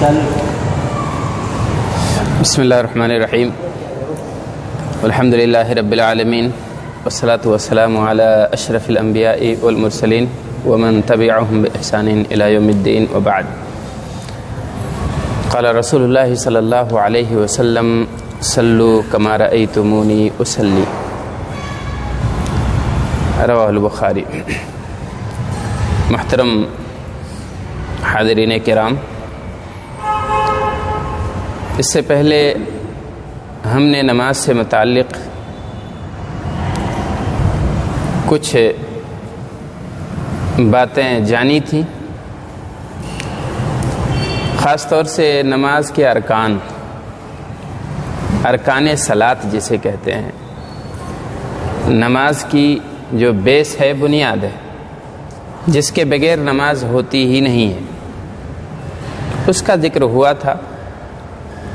بسم اللہ الرحمن الرحیم الحمد للہ رب العالمین والصلاة والسلام علی اشرف الانبیاء والمرسلین ومن تبعهم بإحسان الى یوم الدین وبعد. قال رسول اللہ صلی اللہ علیہ وسلم صلوا کما رأیتمونی اصلی. رواہ البخاری. محترم حاضرین کرام، اس سے پہلے ہم نے نماز سے متعلق کچھ باتیں جانی تھیں، خاص طور سے نماز کے ارکان صلاۃ جسے کہتے ہیں، نماز کی جو بیس ہے، بنیاد ہے، جس کے بغیر نماز ہوتی ہی نہیں ہے، اس کا ذکر ہوا تھا.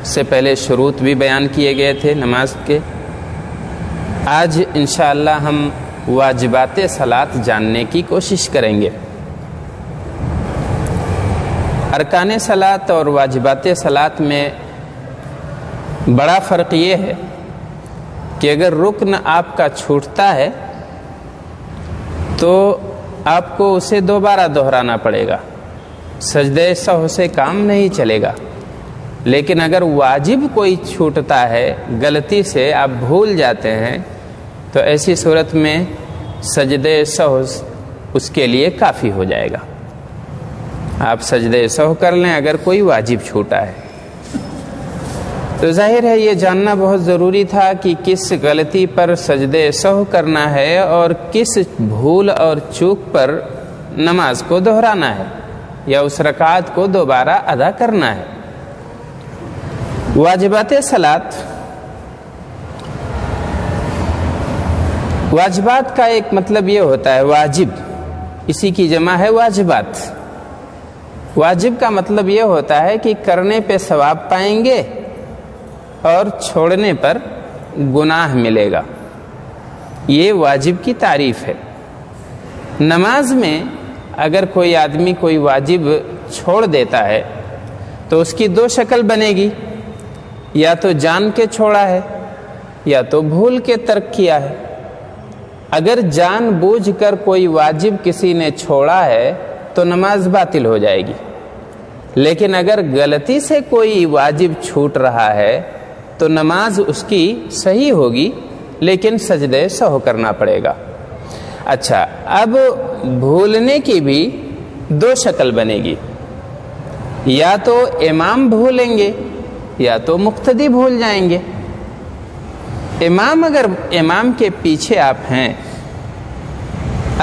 اس سے پہلے شروط بھی بیان کیے گئے تھے نماز کے. آج انشاءاللہ ہم واجبات صلاۃ جاننے کی کوشش کریں گے. ارکان صلاۃ اور واجبات صلاۃ میں بڑا فرق یہ ہے کہ اگر رکن آپ کا چھوٹتا ہے تو آپ کو اسے دوبارہ دہرانا پڑے گا، سجدہ سہو سے کام نہیں چلے گا. لیکن اگر واجب کوئی چھوٹتا ہے، غلطی سے آپ بھول جاتے ہیں، تو ایسی صورت میں سجدہ سہو اس کے لیے کافی ہو جائے گا. آپ سجدہ سہو کر لیں اگر کوئی واجب چھوٹا ہے. تو ظاہر ہے یہ جاننا بہت ضروری تھا کہ کس غلطی پر سجدہ سہو کرنا ہے اور کس بھول اور چوک پر نماز کو دہرانا ہے یا اس رکعت کو دوبارہ ادا کرنا ہے. واجبات صلاۃ، واجبات کا ایک مطلب یہ ہوتا ہے واجب، اسی کی جمع ہے واجبات. واجب کا مطلب یہ ہوتا ہے کہ کرنے پہ ثواب پائیں گے اور چھوڑنے پر گناہ ملے گا. یہ واجب کی تعریف ہے. نماز میں اگر کوئی آدمی کوئی واجب چھوڑ دیتا ہے تو اس کی دو شکل بنے گی، یا تو جان کے چھوڑا ہے یا تو بھول کے ترک کیا ہے. اگر جان بوجھ کر کوئی واجب کسی نے چھوڑا ہے تو نماز باطل ہو جائے گی. لیکن اگر غلطی سے کوئی واجب چھوٹ رہا ہے تو نماز اس کی صحیح ہوگی، لیکن سجدہ سہو کرنا پڑے گا. اچھا، اب بھولنے کی بھی دو شکل بنے گی، یا تو امام بھولیں گے یا تو مقتدی بھول جائیں گے. اگر امام کے پیچھے آپ ہیں،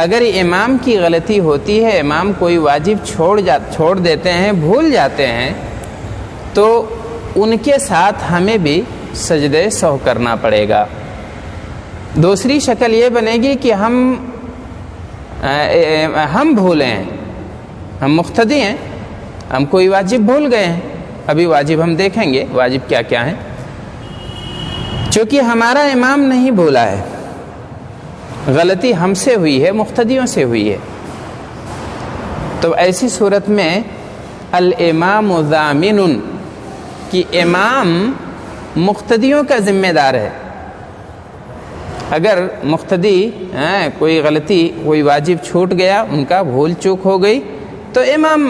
اگر امام کی غلطی ہوتی ہے، امام کوئی واجب چھوڑ دیتے ہیں، بھول جاتے ہیں، تو ان کے ساتھ ہمیں بھی سجدہ سہو کرنا پڑے گا. دوسری شکل یہ بنے گی کہ ہم بھولے ہیں، ہم مقتدی ہیں، ہم کوئی واجب بھول گئے ہیں. ابھی واجب ہم دیکھیں گے واجب کیا کیا ہیں. چونکہ ہمارا امام نہیں بھولا ہے، غلطی ہم سے ہوئی ہے، مقتدیوں سے ہوئی ہے، تو ایسی صورت میں الامام ضامن کہ امام مقتدیوں کا ذمہ دار ہے. اگر مقتدی کوئی غلطی، کوئی واجب چھوٹ گیا، ان کا بھول چوک ہو گئی، تو امام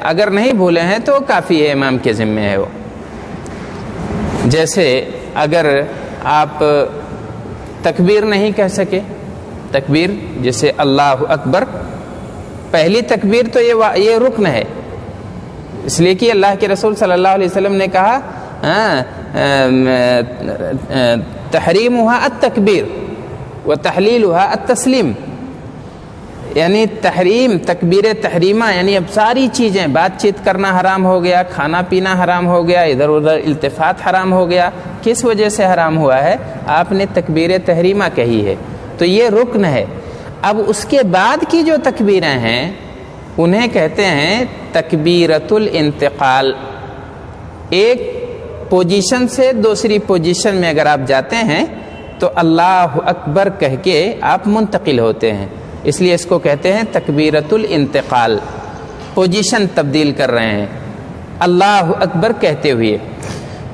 اگر نہیں بھولے ہیں تو کافی ہے، امام کے ذمہ ہے وہ. جیسے اگر آپ تکبیر نہیں کہہ سکے، تکبیر جیسے اللہ اکبر، پہلی تکبیر تو یہ رکن ہے، اس لیے کہ اللہ کے رسول صلی اللہ علیہ وسلم نے کہا تحریمها التکبیر وتحلیلها التسلیم. یعنی تکبیر تحریمہ، یعنی اب ساری چیزیں، بات چیت کرنا حرام ہو گیا، کھانا پینا حرام ہو گیا، ادھر ادھر التفات حرام ہو گیا. کس وجہ سے حرام ہوا ہے؟ آپ نے تکبیر تحریمہ کہی ہے، تو یہ رکن ہے. اب اس کے بعد کی جو تکبیریں ہیں انہیں کہتے ہیں تکبیرۃ الانتقال. ایک پوزیشن سے دوسری پوزیشن میں اگر آپ جاتے ہیں تو اللہ اکبر کہہ کے آپ منتقل ہوتے ہیں، اس لیے اس کو کہتے ہیں تکبیرۃ الانتقال، پوزیشن تبدیل کر رہے ہیں. اللہ اکبر کہتے ہوئے۔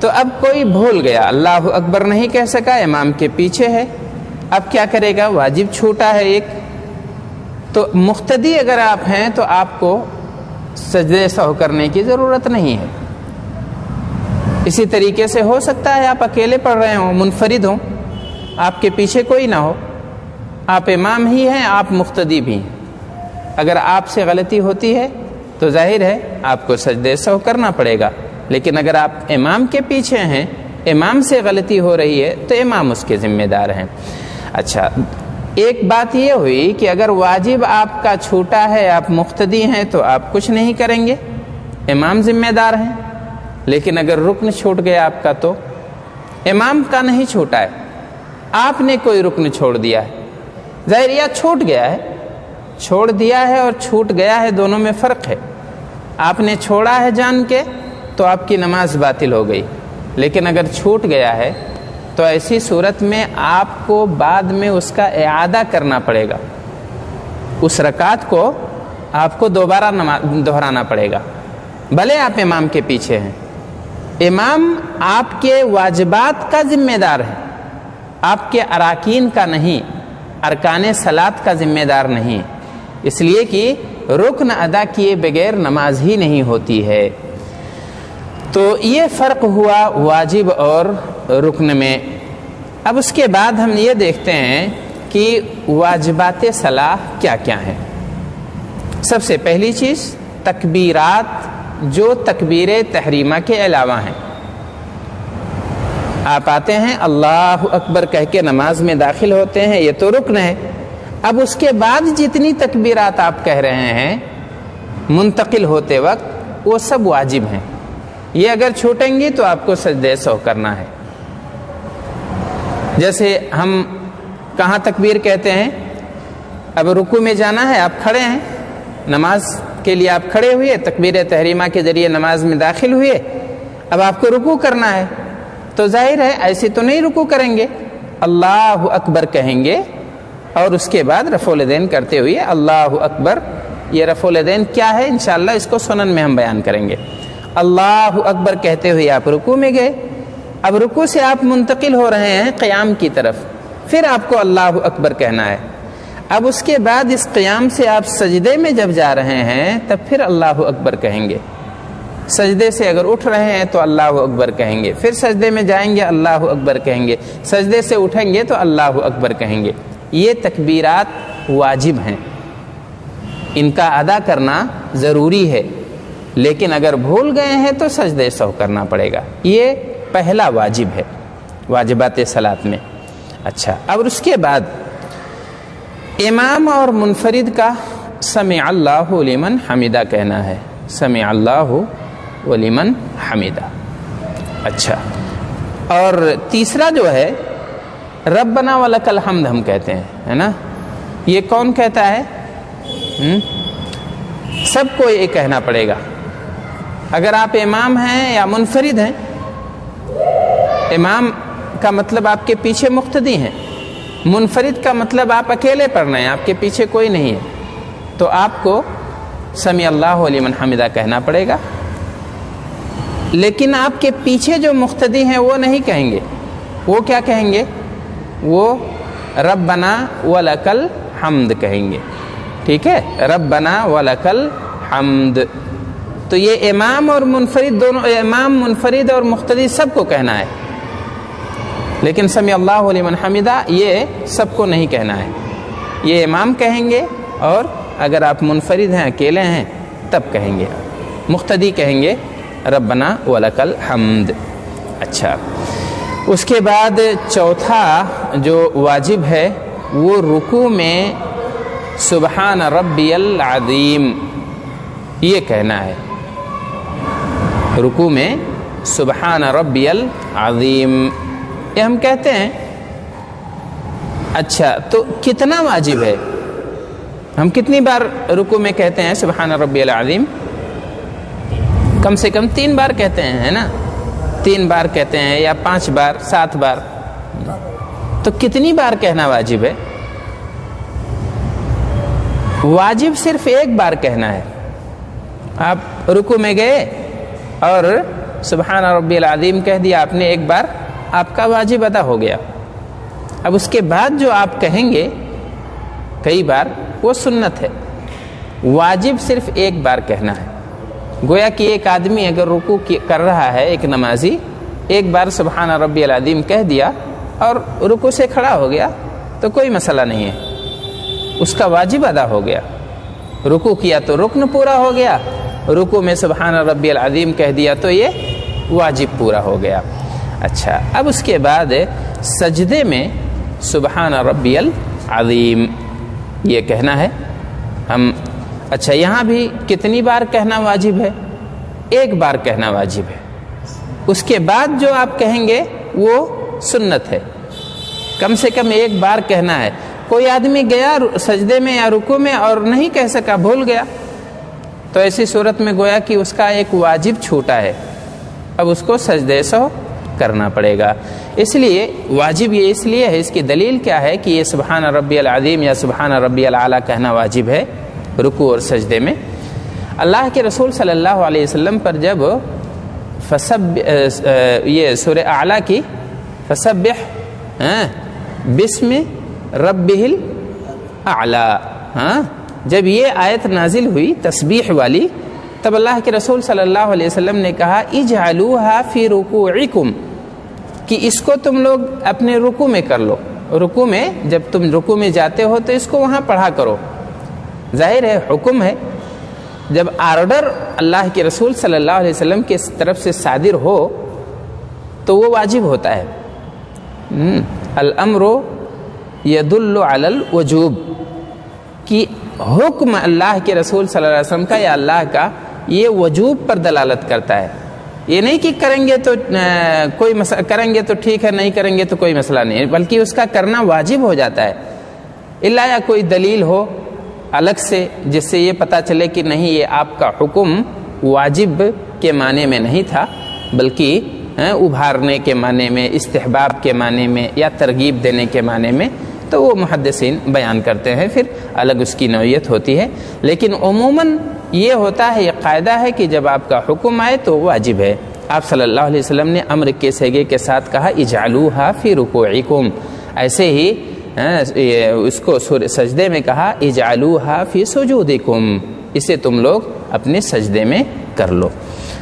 تو اب کوئی بھول گیا، اللہ اکبر نہیں کہہ سکا، امام کے پیچھے ہے، اب کیا کرے گا؟ واجب چھوٹا ہے ایک، تو مقتدی اگر آپ ہیں تو آپ کو سجدے سہو کرنے کی ضرورت نہیں ہے۔ اسی طریقے سے ہو سکتا ہے آپ اکیلے پڑھ رہے ہوں، منفرد ہوں، آپ کے پیچھے کوئی نہ ہو، آپ امام ہی ہیں، آپ مقتدی بھی ہیں، اگر آپ سے غلطی ہوتی ہے تو ظاہر ہے آپ کو سجدے سہو کرنا پڑے گا، لیکن اگر آپ امام کے پیچھے ہیں، امام سے غلطی ہو رہی ہے تو امام اس کے ذمہ دار ہیں۔ اچھا، ایک بات یہ ہوئی کہ اگر واجب آپ کا چھوٹا ہے، آپ مقتدی ہیں، تو آپ کچھ نہیں کریں گے، امام ذمہ دار ہیں، لیکن اگر رکن چھوٹ گیا آپ کا تو امام کا نہیں چھوٹا ہے، آپ نے کوئی رکن چھوڑ دیا ہے، ظاہر یہ چھوٹ گیا ہے، چھوڑ دیا ہے اور چھوٹ گیا ہے دونوں میں فرق ہے۔ آپ نے چھوڑا ہے جان کے تو آپ کی نماز باطل ہو گئی، لیکن اگر چھوٹ گیا ہے تو ایسی صورت میں آپ کو بعد میں اس کا اعادہ کرنا پڑے گا، اس رکعت کو آپ کو دوبارہ دہرانا پڑے گا، بھلے آپ امام کے پیچھے ہیں۔ امام آپ کے واجبات کا ذمہ دار ہے، آپ کے اراکین کا نہیں، ارکان صلاۃ کا ذمہ دار نہیں، اس لیے کہ رکن ادا کیے بغیر نماز ہی نہیں ہوتی ہے۔ تو یہ فرق ہوا واجب اور رکن میں۔ اب اس کے بعد ہم یہ دیکھتے ہیں کہ واجبات صلاح کیا کیا ہیں۔ سب سے پہلی چیز تکبیرات جو تکبیر تحریمہ کے علاوہ ہیں۔ آپ آتے ہیں اللہ اکبر کہہ کے نماز میں داخل ہوتے ہیں، یہ تو رکن ہے۔ اب اس کے بعد جتنی تکبیرات آپ کہہ رہے ہیں منتقل ہوتے وقت، وہ سب واجب ہیں، یہ اگر چھوٹیں گی تو آپ کو سجدے سہو کرنا ہے۔ جیسے ہم کہاں تکبیر کہتے ہیں؟ اب رکوع میں جانا ہے، آپ کھڑے ہیں، نماز کے لیے آپ کھڑے ہوئے، تکبیر تحریمہ کے ذریعے نماز میں داخل ہوئے، اب آپ کو رکوع کرنا ہے، تو ظاہر ہے ایسے تو نہیں رکوع کریں گے، اللہ اکبر کہیں گے اور اس کے بعد رفع الیدین کرتے ہوئے اللہ اکبر۔ یہ رفع الیدین کیا ہے انشاءاللہ اس کو سنن میں ہم بیان کریں گے۔ اللہ اکبر کہتے ہوئے آپ رکوع میں گئے، اب رکوع سے آپ منتقل ہو رہے ہیں قیام کی طرف، پھر آپ کو اللہ اکبر کہنا ہے۔ اب اس کے بعد اس قیام سے آپ سجدے میں جب جا رہے ہیں تب پھر اللہ اکبر کہیں گے، سجدے سے اگر اٹھ رہے ہیں تو اللہ اکبر کہیں گے، پھر سجدے میں جائیں گے اللہ اکبر کہیں گے، سجدے سے اٹھیں گے تو اللہ اکبر کہیں گے۔ یہ تکبیرات واجب ہیں، ان کا ادا کرنا ضروری ہے، لیکن اگر بھول گئے ہیں تو سجدے سہو کرنا پڑے گا، یہ پہلا واجب ہے واجبات صلاۃ میں۔ اچھا، اب اس کے بعد امام اور منفرد کا سمع اللہ لمن حمیدہ کہنا ہے، سمع اللہ ولمن حمیدہ۔ اچھا، اور تیسرا جو ہے ربنا ولک الحمد ہم کہتے ہیں، ہے نا، یہ کون کہتا ہے؟ سب کو یہ کہنا پڑے گا، اگر آپ امام ہیں یا منفرد ہیں۔ امام کا مطلب آپ کے پیچھے مقتدی ہیں، منفرد کا مطلب آپ اکیلے پڑھ رہے ہیں، آپ کے پیچھے کوئی نہیں ہے، تو آپ کو سمیع اللہ لمن حمیدہ کہنا پڑے گا، لیکن آپ کے پیچھے جو مقتدی ہیں وہ نہیں کہیں گے، وہ کیا کہیں گے؟ وہ ربنا ولک الحمد کہیں گے، ٹھیک ہے، ربنا ولک الحمد۔ تو یہ امام اور منفرد دونوں، امام منفرد اور مقتدی سب کو کہنا ہے، لیکن سمیع اللہ لمن حمیدہ یہ سب کو نہیں کہنا ہے، یہ امام کہیں گے، اور اگر آپ منفرد ہیں اکیلے ہیں تب کہیں گے، مقتدی کہیں گے ربنا ولک الحمد۔ اچھا، اس کے بعد چوتھا جو واجب ہے وہ رکوع میں سبحان ربی العظیم یہ کہنا ہے، رکوع میں سبحان ربی العظیم یہ ہم کہتے ہیں۔ اچھا، تو کتنا واجب ہے؟ ہم کتنی بار رکوع میں کہتے ہیں سبحان ربی العظیم؟ کم سے کم 3 بار کہتے ہیں، ہے نا، 3 بار کہتے ہیں، یا 5 بار، 7 بار، تو کتنی بار کہنا واجب ہے؟ واجب صرف 1 بار کہنا ہے۔ آپ رکوع میں گئے، اور سبحان ربی العظیم کہہ دیا آپ نے ایک بار، آپ کا واجب ادا ہو گیا۔ اب اس کے بعد جو آپ کہیں گے کئی بار، وہ سنت ہے، واجب صرف ایک بار کہنا ہے۔ گویا کہ ایک آدمی اگر رکوع کر رہا ہے، ایک نمازی ایک بار سبحان ربی العظیم کہہ دیا اور رکوع سے کھڑا ہو گیا تو کوئی مسئلہ نہیں ہے، اس کا واجب ادا ہو گیا۔ رکوع کیا تو رکن پورا ہو گیا، رکوع میں سبحان ربی العظیم کہہ دیا تو یہ واجب پورا ہو گیا۔ اچھا، اب اس کے بعد سجدے میں سبحان ربی العظیم یہ کہنا ہے ہم۔ اچھا، یہاں بھی کتنی بار کہنا واجب ہے؟ ایک بار کہنا واجب ہے۔ اس کے بعد جو آپ کہیں گے وہ سنت ہے، کم سے کم ایک بار کہنا ہے۔ کوئی آدمی گیا سجدے میں یا رکوع میں اور نہیں کہہ سکا، بھول گیا، تو ایسی صورت میں گویا کہ اس کا ایک واجب چھوٹا ہے، اب اس کو سجدے سہو کرنا پڑے گا۔ اس لیے واجب یہ اس لیے ہے، اس کی دلیل کیا ہے کہ یہ سبحان ربی العظیم یا سبحان ربی الاعلیٰ کہنا واجب ہے رکوع اور سجدے میں۔ اللہ کے رسول صلی اللہ علیہ وسلم پر جب یہ سورہ اعلیٰ کی فسبح بسم ربہ الاعلیٰ، جب یہ آیت نازل ہوئی تسبیح والی، تب اللہ کے رسول صلی اللہ علیہ وسلم نے کہا اجعلوها فی رکوعکم، کہ اس کو تم لوگ اپنے رکوع میں کر لو۔ رکوع میں جب تم رکوع میں جاتے ہو تو اس کو وہاں پڑھا کرو۔ ظاہر ہے حکم ہے، جب آرڈر اللہ کے رسول صلی اللہ علیہ وسلم کی طرف سے صادر ہو تو وہ واجب ہوتا ہے۔ الامر یدل علی الوجوب، کہ حکم اللہ کے رسول صلی اللہ علیہ وسلم کا یا اللہ کا یہ وجوب پر دلالت کرتا ہے۔ یہ نہیں کہ کریں گے تو کوئی کریں گے تو ٹھیک ہے، نہیں کریں گے تو کوئی مسئلہ نہیں، بلکہ اس کا کرنا واجب ہو جاتا ہے، الا یا کوئی دلیل ہو الگ سے جس سے یہ پتہ چلے کہ نہیں یہ آپ کا حکم واجب کے معنی میں نہیں تھا، بلکہ ابھارنے کے معنی میں، استحباب کے معنی میں یا ترغیب دینے کے معنی میں، تو وہ محدثین بیان کرتے ہیں، پھر الگ اس کی نوعیت ہوتی ہے۔ لیکن عموماً یہ ہوتا ہے، یہ قاعدہ ہے کہ جب آپ کا حکم آئے تو واجب ہے۔ آپ صلی اللہ علیہ وسلم نے امر کے صیغے کے ساتھ کہا اجعلوها فی رکوعکم، ایسے ہی اس کو سجدے میں کہا اجعلوها فی سجودکم، اسے تم لوگ اپنے سجدے میں کر لو۔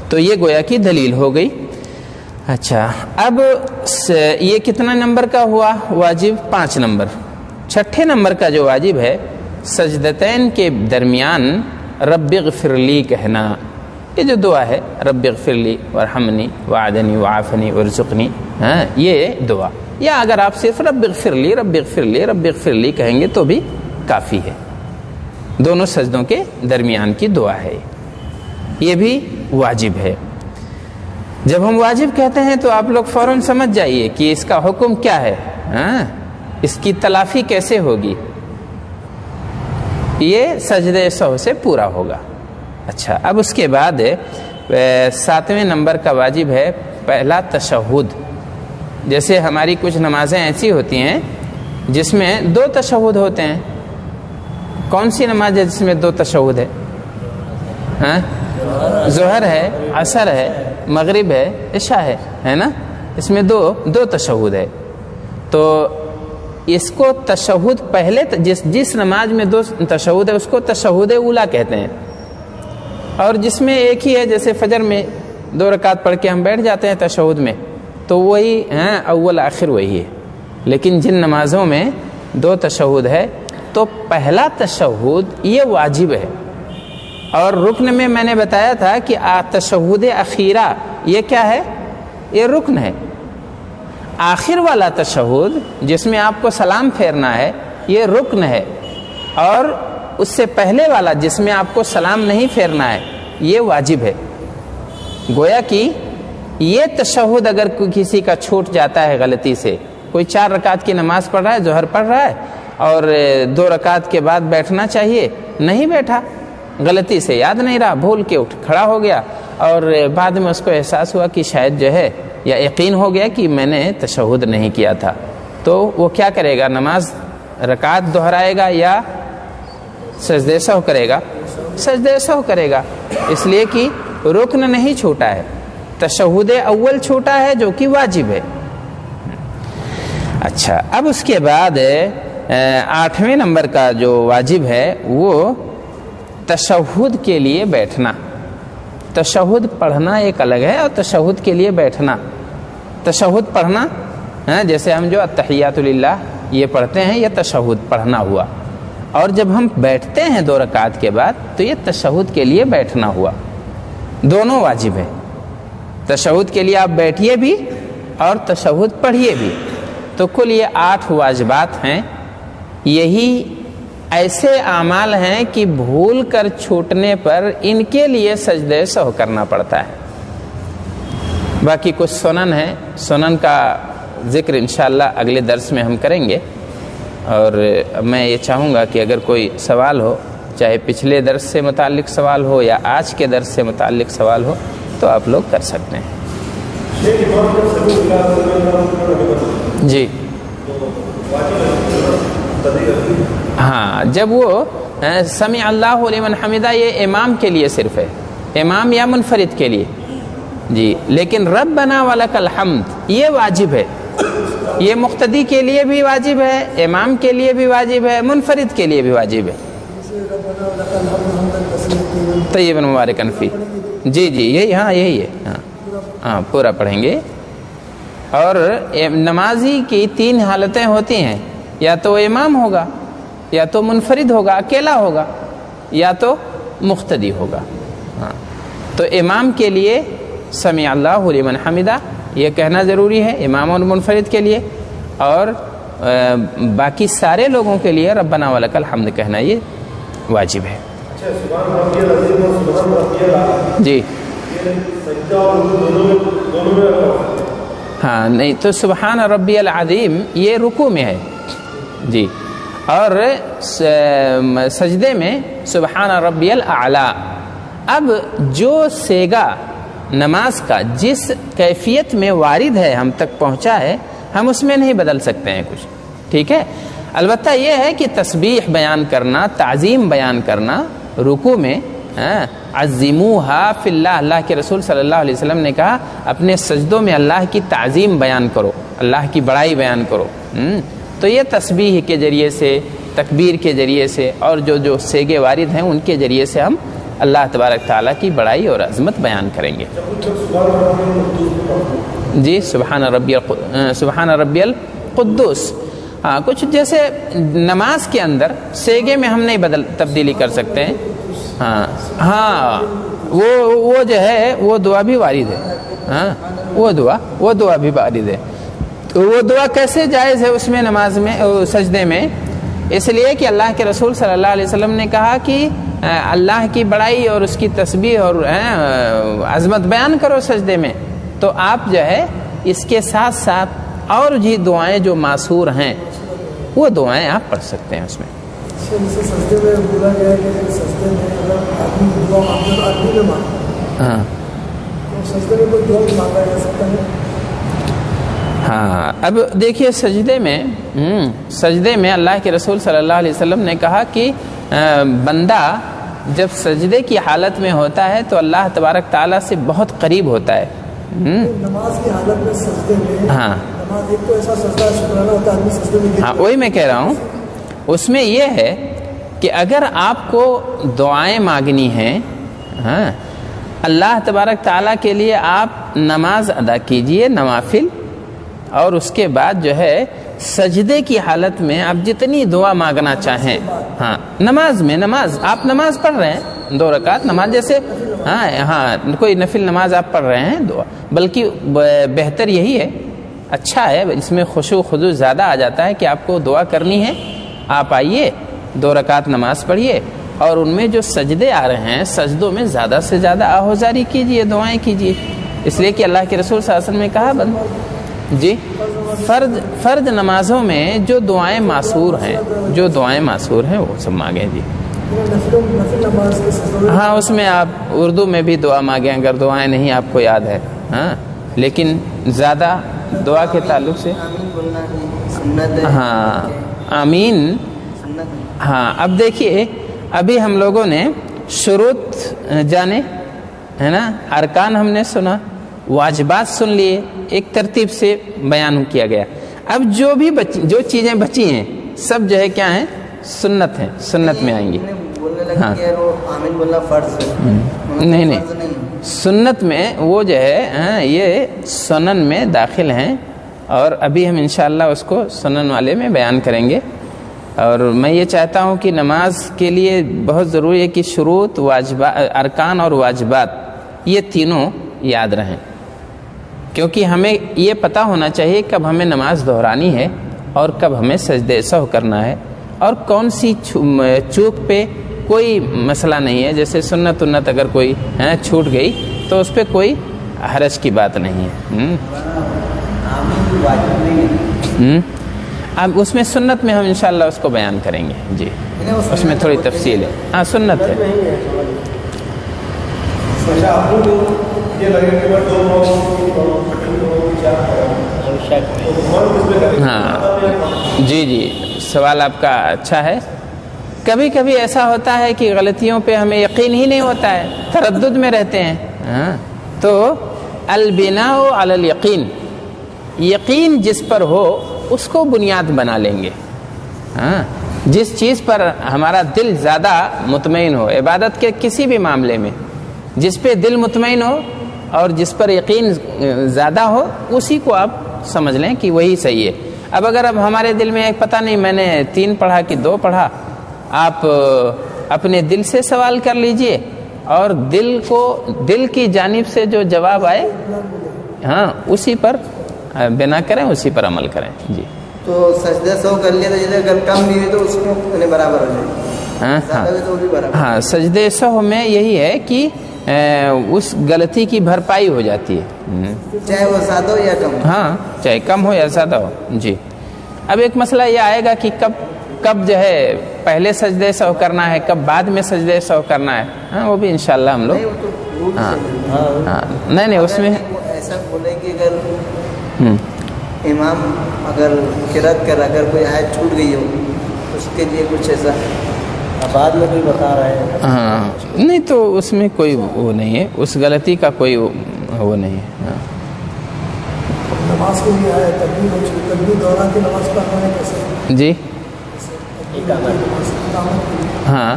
تو یہ گویا کی دلیل ہو گئی۔ اچھا، اب یہ کتنا نمبر کا ہوا واجب؟ 5 نمبر۔ 6 نمبر کا جو واجب ہے، سجدتین کے درمیان رب اغفر لی کہنا۔ یہ جو دعا ہے رب اغفر لی وارحمنی وعدنی وعافنی وارزقنی، یہ دعا، یا اگر آپ صرف رب اغفر لی رب اغفر لی رب اغفر لی کہیں گے تو بھی کافی ہے۔ دونوں سجدوں کے درمیان کی دعا ہے، یہ بھی واجب ہے۔ جب ہم واجب کہتے ہیں تو آپ لوگ فوراً سمجھ جائیے کہ اس کا حکم کیا ہے، اس کی تلافی کیسے ہوگی۔ یہ سجدے سہو سے پورا ہوگا۔ اچھا، اب اس کے بعد 7ویں نمبر کا واجب ہے پہلا تشہد۔ جیسے ہماری کچھ نمازیں ایسی ہوتی ہیں جس میں 2 تشہد ہوتے ہیں۔ کون سی نماز ہے جس میں 2 تشہد ہے؟ ظہر ہے، عصر ہے، مغرب ہے، عشاء ہے نا، اس میں دو تشہد ہے۔ تو اس کو تشہد پہلے جس نماز میں 2 تشہد ہے اس کو تشہد اولا کہتے ہیں، اور جس میں ایک ہی ہے، جیسے فجر میں 2 رکعت پڑھ کے ہم بیٹھ جاتے ہیں تشہد میں، تو وہی اول آخر وہی ہے۔ لیکن جن نمازوں میں 2 تشہد ہے تو پہلا تشہد یہ واجب ہے، اور رکن میں نے بتایا تھا کہ تشہد اخیرہ یہ کیا ہے؟ یہ رکن ہے۔ آخر والا تشہد جس میں آپ کو سلام پھیرنا ہے یہ رکن ہے، اور اس سے پہلے والا جس میں آپ کو سلام نہیں پھیرنا ہے یہ واجب ہے۔ گویا کہ یہ تشہد اگر کسی کا چھوٹ جاتا ہے غلطی سے، کوئی 4 رکعت کی نماز پڑھ رہا ہے، ظہر پڑھ رہا ہے، اور 2 رکعت کے بعد بیٹھنا چاہیے، نہیں بیٹھا، غلطی سے یاد نہیں رہا، بھول کے اٹھ کھڑا ہو گیا، اور بعد میں اس کو احساس ہوا کہ شاید جو ہے، یا یقین ہو گیا کہ میں نے تشہد نہیں کیا تھا، تو وہ کیا کرے گا؟ نماز رکعت دہرائے گا یا سجدے سہو کرے گا؟ سجدے سہو کرے گا، اس لیے کہ رکن نہیں چھوٹا ہے، تشہد اول چھوٹا ہے جو کہ واجب ہے۔ اچھا، اب اس کے بعد 8ویں نمبر کا جو واجب ہے وہ تشہد کے لیے بیٹھنا۔ تشہد پڑھنا ایک الگ ہے اور تشہد کے لیے بیٹھنا۔ تشہد پڑھنا جیسے ہم جو التحیات للہ یہ پڑھتے ہیں، یہ تشہد پڑھنا ہوا، اور جب ہم بیٹھتے ہیں 2 رکعت کے بعد تو یہ تشہد کے لیے بیٹھنا ہوا۔ دونوں واجب ہے، تشہد کے لیے آپ بیٹھیے بھی اور تشہد پڑھیے بھی۔ تو کل یہ 8 واجبات ہیں۔ یہی ایسے اعمال ہیں کہ بھول کر چھوٹنے پر ان کے لیے سجدہ سہو کرنا پڑتا ہے۔ باقی کچھ سنن ہیں، سنن کا ذکر انشاءاللہ اگلے درس میں ہم کریں گے، اور میں یہ چاہوں گا کہ اگر کوئی سوال ہو، چاہے پچھلے درس سے متعلق سوال ہو یا آج کے درس سے متعلق سوال ہو، تو آپ لوگ کر سکتے ہیں۔ جی ہاں، جب وہ سمع اللہ لمن حمدہ، یہ امام کے لیے صرف ہے، امام یا منفرد کے لیے، جی، لیکن ربنا ولک الحمد یہ واجب ہے، یہ مقتدی کے لیے بھی واجب ہے، امام کے لیے بھی واجب ہے، منفرد کے لیے بھی واجب ہے۔ طیبا مبارکن فی، جی جی یہی، ہاں یہی ہے، ہاں پورا پڑھیں گے۔ اور نمازی کی 3 حالتیں ہوتی ہیں، یا تو امام ہوگا، یا تو منفرد ہوگا اکیلا ہوگا، یا تو مقتدی ہوگا۔ ہاں، تو امام کے لیے سمع اللہ لمن حمدہ یہ کہنا ضروری ہے، امام اور منفرد کے لیے، اور باقی سارے لوگوں کے لیے ربنا ولک الحمد کہنا یہ واجب ہے۔ جی ہاں، نہیں تو سبحان ربی العظیم یہ رکوع میں ہے، جی، اور سجدے میں سبحان ربی الاعلی۔ اب جو سیگا نماز کا جس کیفیت میں وارد ہے ہم تک پہنچا ہے، ہم اس میں نہیں بدل سکتے ہیں کچھ، ٹھیک ہے۔ البتہ یہ ہے کہ تسبیح بیان کرنا، تعظیم بیان کرنا رکوع میں، عظموہا فی اللہ، اللہ کے رسول صلی اللہ علیہ وسلم نے کہا اپنے سجدوں میں اللہ کی تعظیم بیان کرو، اللہ کی بڑائی بیان کرو۔ تو یہ تسبیح کے ذریعے سے، تکبیر کے ذریعے سے، اور جو سیگے وارد ہیں ان کے ذریعے سے ہم اللہ تبارک تعالیٰ کی بڑائی اور عظمت بیان کریں گے۔ جی سبحان ربی القدوس، ہاں، کچھ جیسے نماز کے اندر سیگے میں ہم نہیں تبدیلی کر سکتے ہیں، ہاں وہ جو ہے وہ دعا بھی وارد ہے، ہاں وہ دعا بھی وارد ہے۔ تو وہ دعا کیسے جائز ہے اس میں، نماز میں، سجدے میں؟ اس لیے کہ اللہ کے رسول صلی اللہ علیہ وسلم نے کہا کہ اللہ کی بڑائی اور اس کی تسبیح اور عظمت بیان کرو سجدے میں، تو آپ جو ہے اس کے ساتھ ساتھ اور بھی دعائیں جو معصور ہیں وہ دعائیں آپ پڑھ سکتے ہیں اس میں۔ سجدے میں بولا گیا ہے کہ سجدے میں اگر آدمی میں مانگا، ہاں تو سجدے میں کوئی دعا مانگا جا سکتا ہے؟ ہاں، اب دیکھیے سجدے میں اللہ کے رسول صلی اللہ علیہ وسلم نے کہا کہ بندہ جب سجدے کی حالت میں ہوتا ہے تو اللہ تبارک تعالیٰ سے بہت قریب ہوتا ہے۔ نماز کی حالت میں سجدے میں، ہاں نماز ایک تو ایسا سجدہ شکرانہ ہوتا ہے آدمی سجدے میں، ہاں وہی میں کہہ رہا ہوں، اس میں یہ ہے کہ اگر آپ کو دعائیں مانگنی ہیں، ہاں، اللہ تبارک تعالیٰ کے لیے آپ نماز ادا کیجئے، نوافل، اور اس کے بعد جو ہے سجدے کی حالت میں آپ جتنی دعا مانگنا چاہیں، ہاں نماز آپ نماز پڑھ رہے ہیں 2 رکعت نماز، جیسے ہاں کوئی نفل نماز آپ پڑھ رہے ہیں، دعا بلکہ بہتر یہی ہے، اچھا ہے، اس میں خشوع خضوع زیادہ آ جاتا ہے کہ آپ کو دعا کرنی ہے، آپ آئیے 2 رکعت نماز پڑھیے، اور ان میں جو سجدے آ رہے ہیں سجدوں میں زیادہ سے زیادہ آہوزاری کیجیے، دعائیں کیجیے، اس لیے کہ اللہ کے رسول صلی اللہ علیہ وسلم نے کہا جی فرض نمازوں میں جو دعائیں معصور ہیں وہ سب مانگیں جی۔ ہاں اس میں آپ اردو میں بھی دعا مانگیں اگر دعائیں نہیں آپ کو یاد ہے، ہاں، لیکن زیادہ دعا کے تعلق سے ہاں آمین، ہاں۔ اب دیکھیے ابھی ہم لوگوں نے شروط جانے، ہے نا, ارکان ہم نے سنا, واجبات سن لیے, ایک ترتیب سے بیان کیا گیا. اب جو چیزیں بچی ہیں سب جو ہے کیا ہیں, سنت ہیں, سنت میں آئیں گی. ہاں نہیں, سنت میں وہ جو ہے یہ سنن میں داخل ہیں, اور ابھی ہم انشاءاللہ اس کو سنن والے میں بیان کریں گے. اور میں یہ چاہتا ہوں کہ نماز کے لیے بہت ضروری ہے کہ شروط, واجبات, ارکان اور واجبات یہ تینوں یاد رہیں, کیونکہ ہمیں یہ پتہ ہونا چاہیے کب ہمیں نماز دہرانی ہے اور کب ہمیں سجدے سہو کرنا ہے, اور کون سی چوک پہ کوئی مسئلہ نہیں ہے. جیسے سنت اگر کوئی چھوٹ گئی تو اس پہ کوئی حرج کی بات نہیں ہے. اب اس میں سنت میں ہم انشاءاللہ اس کو بیان کریں گے. جی, اس میں تھوڑی تفصیل ہے. ہاں, سنت ہے. ہاں جی, سوال آپ کا اچھا ہے. کبھی کبھی ایسا ہوتا ہے کہ غلطیوں پہ ہمیں یقین ہی نہیں ہوتا ہے, تردد میں رہتے ہیں. تو البناء علی الیقین, یقین جس پر ہو اس کو بنیاد بنا لیں گے. جس چیز پر ہمارا دل زیادہ مطمئن ہو, عبادت کے کسی بھی معاملے میں جس پہ دل مطمئن ہو اور جس پر یقین زیادہ ہو, اسی کو آپ سمجھ لیں کہ وہی صحیح ہے. اب اگر ہمارے دل میں پتہ نہیں میں نے 3 پڑھا کہ 2 پڑھا, آپ اپنے دل سے سوال کر لیجئے, اور دل کی جانب سے جو جواب آئے اسی پر بنا کریں, اسی پر عمل کریں. جی, تو سجدہ سو کر لیا تو جیسے اگر کم بھی ہے تو اس کو برابر ہو جائے. ہاں, سجدے سہو میں یہی ہے کہ اس غلطی کی بھرپائی ہو جاتی ہے, چاہے وہ زیادہ ہو یا کم. ہاں, چاہے کم ہو یا زیادہ ہو. جی, اب ایک مسئلہ یہ آئے گا کہ کب جو ہے پہلے سجدے سہو کرنا ہے, کب بعد میں سجدے سہو کرنا ہے. وہ بھی انشاءاللہ ہم لوگ نہیں اس میں ایسا بولے کہ اگر امام اگر قرات کر اگر کوئی آیت چھوٹ گئی ہو اس کے لیے کچھ ایسا بعد میں کوئی بتا رہا ہے. ہاں, نہیں تو اس میں کوئی وہ نہیں ہے, اس غلطی کا کوئی وہ نہیں ہے. نماز کے لیے آئے تکبیر دوران کی نماز پڑھنا ہے کیسے؟ جی, ہاں,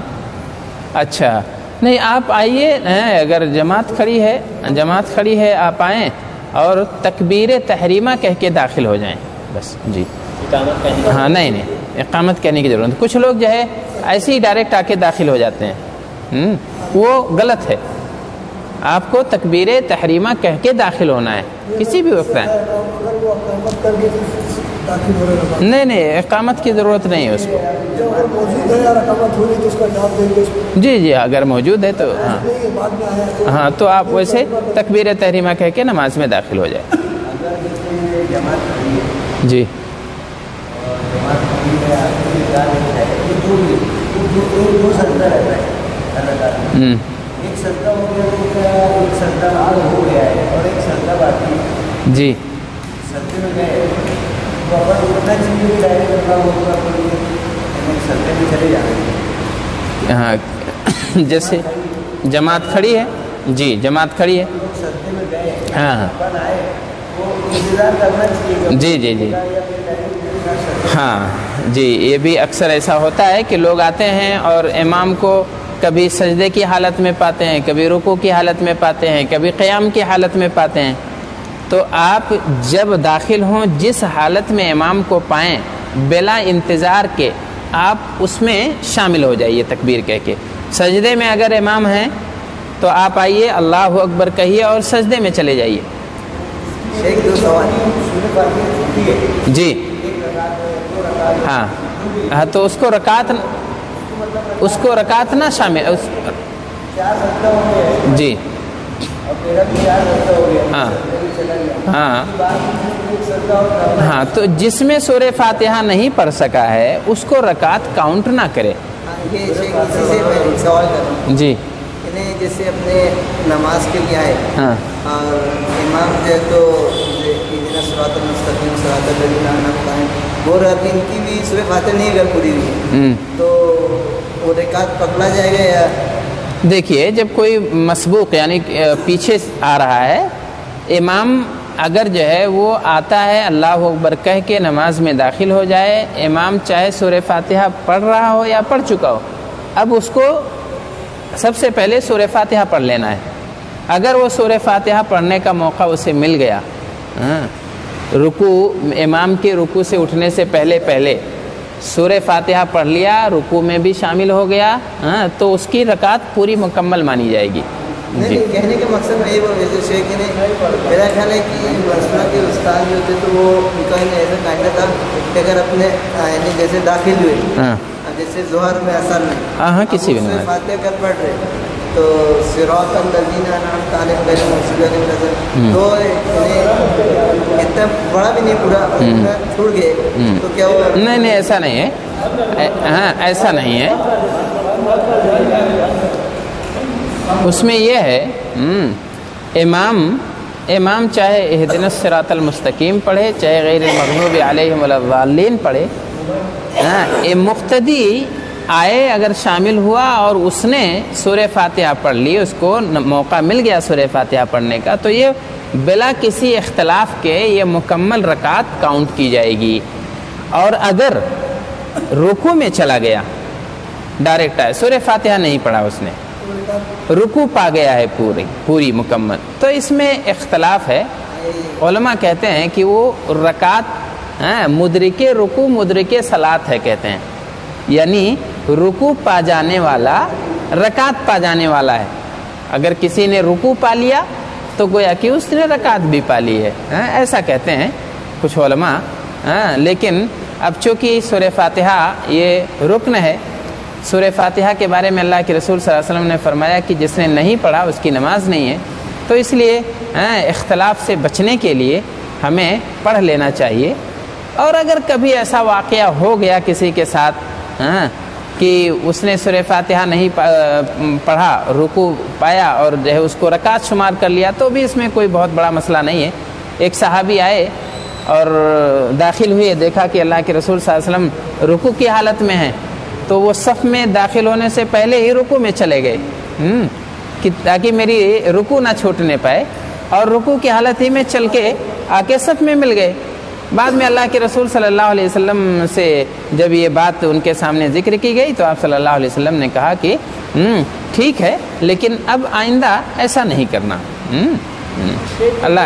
اچھا نہیں, آپ آئیے, اگر جماعت کھڑی ہے آپ آئیں اور تکبیر تحریمہ کہہ کے داخل ہو جائیں بس. جی, ہاں, نہیں اقامت کہنے کی ضرورت نہیں. کچھ لوگ جو ہے ایسے ہی ڈائریکٹ آ کے داخل ہو جاتے ہیں, وہ غلط ہے. آپ کو تکبیر تحریمہ کہہ کے داخل ہونا ہے کسی بھی وقت. نہیں, اقامت کی ضرورت نہیں ہے اس کو. جی, اگر موجود ہے تو ہاں, تو آپ ویسے تکبیر تحریمہ کہہ کے نماز میں داخل ہو جائے. جی, جی, ہاں, جیسے جماعت کھڑی ہے. جی, جماعت کھڑی ہے. ہاں, جی, ہاں, جی, یہ بھی اکثر ایسا ہوتا ہے کہ لوگ آتے ہیں اور امام کو کبھی سجدے کی حالت میں پاتے ہیں, کبھی رکوع کی حالت میں پاتے ہیں, کبھی قیام کی حالت میں پاتے ہیں. تو آپ جب داخل ہوں جس حالت میں امام کو پائیں بلا انتظار کے آپ اس میں شامل ہو جائیے تکبیر کہہ کے. سجدے میں اگر امام ہیں تو آپ آئیے, اللہ اکبر کہیے اور سجدے میں چلے جائیے. جی, ہاں, تو اس کو رکعت نہ شامل. جی, ہاں, تو جس میں سورہ فاتحہ نہیں پڑھ سکا ہے اس کو رکعت کاؤنٹ نہ کرے. جی, جیسے اپنے نماز کے لیے آئے اور امام جو ہے تو صراط المستقیم صراط الذین انعمت علیہم وہ رہتی, ان کی بھی سورہ فاتحہ نہیں اگر پوری ہوئی تو وہ رکعت پکڑا جائے گا یا دیکھیے جب کوئی مسبوق یعنی پیچھے آ رہا ہے، امام اگر جو ہے وہ آتا ہے اللہ اکبر کہہ کے نماز میں داخل ہو جائے، امام چاہے سورہ فاتحہ پڑھ رہا ہو یا پڑھ چکا ہو، اب اس کو سب سے پہلے سورہ فاتحہ پڑھ لینا ہے۔ اگر وہ سورہ فاتحہ پڑھنے کا موقع اسے مل گیا، رکوع امام کے رکوع سے اٹھنے سے پہلے سورہ فاتحہ پڑھ لیا، رکوع میں بھی شامل ہو گیا، تو اس کی رکعت پوری مکمل مانی جائے گی۔ نہیں، کہنے کا مقصد میں یہ میرا خیال ہے کہ مسئلہ کے استاد جو ہوتے تو وہ ان کا ایسا قاعدہ تھا کہ اگر اپنے یعنی جیسے داخل ہوئے، جیسے ظہر میں اثر میں کسی بھی نماز فاتحہ کر پڑھ رہے تو صراط الذین انعمت علیہم غیر المغضوب علیہم، تو اتنا بڑا بھی نہیں پورا چھوڑ گئے تو کیا ہوگا؟ نہیں ایسا نہیں ہے، ایسا نہیں ہے، اس میں یہ ہے امام چاہے اہدنا الصراط المستقیم پڑھے، چاہے غیر المغضوب علیہم ولا الضالین پڑھے، مقتدی آئے اگر شامل ہوا اور اس نے سورہ فاتحہ پڑھ لی، اس کو موقع مل گیا سورہ فاتحہ پڑھنے کا، تو یہ بلا کسی اختلاف کے یہ مکمل رکعت کاؤنٹ کی جائے گی۔ اور اگر رکوع میں چلا گیا، ڈائریکٹ آئے، سورہ فاتحہ نہیں پڑھا، اس نے رکوع پا گیا ہے پوری مکمل، تو اس میں اختلاف ہے۔ علماء کہتے ہیں کہ وہ رکعت مدرک رکوع مدرک صلاۃ ہے کہتے ہیں، یعنی رکوع پا جانے والا رکعت پا جانے والا ہے۔ اگر کسی نے رکوع پا لیا تو گویا کہ اس نے رکعت بھی پا لی ہے، ایسا کہتے ہیں کچھ علماء۔ لیکن اب چونکہ سورہ فاتحہ یہ رکن ہے، سورہ فاتحہ کے بارے میں اللہ کے رسول صلی اللہ علیہ وسلم نے فرمایا کہ جس نے نہیں پڑھا اس کی نماز نہیں ہے، تو اس لیے اختلاف سے بچنے کے لیے ہمیں پڑھ لینا چاہیے۔ اور اگر کبھی ایسا واقعہ ہو گیا کسی کے ساتھ کہ اس نے سورہ فاتحہ نہیں پڑھا، رکوع پایا اور جو ہے اس کو رکعت شمار کر لیا، تو بھی اس میں کوئی بہت بڑا مسئلہ نہیں ہے۔ ایک صحابی آئے اور داخل ہوئے، دیکھا کہ اللہ کے رسول صلی اللہ علیہ وسلم رکوع کی حالت میں ہیں، تو وہ صف میں داخل ہونے سے پہلے ہی رکوع میں چلے گئے کہ تاکہ میری رکوع نہ چھوٹنے پائے، اور رکوع کی حالت ہی میں چل کے آ کے صف میں مل گئے۔ بعد میں اللہ کے رسول صلی اللہ علیہ وسلم سے جب یہ بات ان کے سامنے ذکر کی گئی تو آپ صلی اللہ علیہ وسلم نے کہا کہ ٹھیک ہے، لیکن اب آئندہ ایسا نہیں کرنا۔ اللہ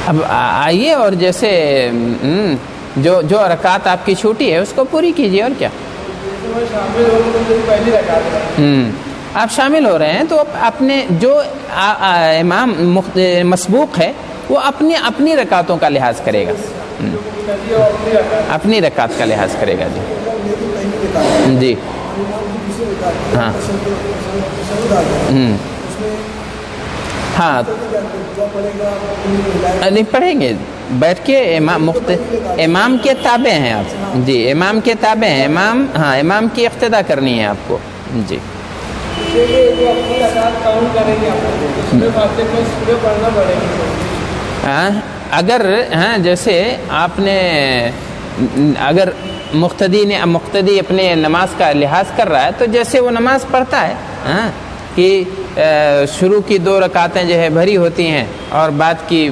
اب آئیے اور جیسے جو رکعت آپ کی چھوٹی ہے اس کو پوری کیجیے، اور کیا۔ آپ شامل ہو رہے ہیں تو اپنے جو امام مسبوق ہے وہ اپنی رکعتوں کا لحاظ کرے گا، اپنی رکعت کا لحاظ کرے گا۔ جی ہاں ہاں نہیں پڑھیں گے بیٹھ کے، امام کے تابع ہیں آپ، جی امام کے تابع ہیں، امام کی اقتدا کرنی ہے آپ کو۔ جی اگر جیسے آپ نے اگر مقتدی اپنے نماز کا لحاظ کر رہا ہے تو جیسے وہ نماز پڑھتا ہے کہ شروع کی 2 رکعتیں جو ہے بھری ہوتی ہیں اور بعد کی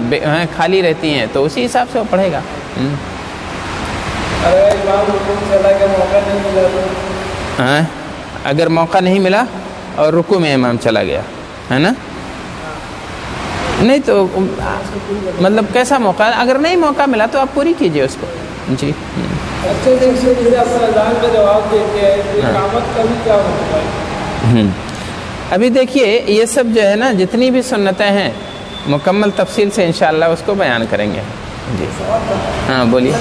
خالی رہتی ہیں، تو اسی حساب سے وہ پڑھے گا۔ اگر موقع نہیں ملا اور رکوع میں امام چلا گیا ہے نا، نہیں تو مطلب کیسا موقع، اگر نہیں موقع ملا تو آپ پوری کیجئے اس کو۔ جی ابھی دیکھیے یہ سب جو ہے نا جتنی بھی سنتیں ہیں مکمل تفصیل سے انشاءاللہ اس کو بیان کریں گے۔ جی ہاں بولیے۔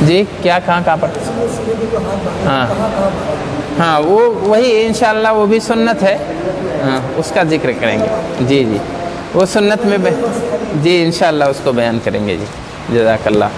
جی کیا کہاں پر؟ ہاں وہ وہی انشاءاللہ وہ بھی سنت ہے، اس کا ذکر کریں گے۔ جی وہ سنت میں جی انشاءاللہ اس کو بیان کریں گے۔ جی جزاک اللہ۔